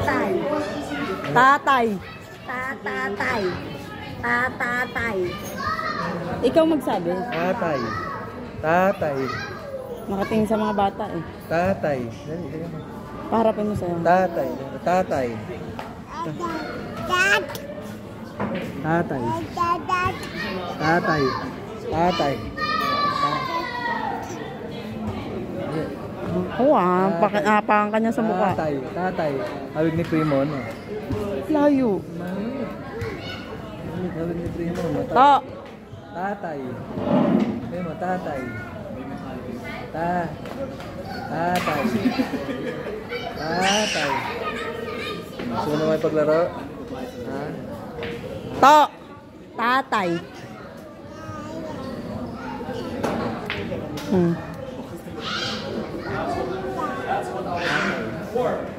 Tatay. Tatay. Tatatay. Tatatay. Ikaw magsabi. Tatay. Tatay. Nakatingin sa mga bata eh. Tatay. Dali, dali mo. Paharapin mo sa'yo. Tatay. Tatay. Tatay. Tatay. Tatay. Oo apakan ka niya sa mukha. Tatay. Tatay. Hawig ni Primo, no? Layo. Hawig ni Primo. To. Tatay. Primo, tatay. Tatay. Tatay. Gusto mo na may paglaro? Ha? To. Tatay. What?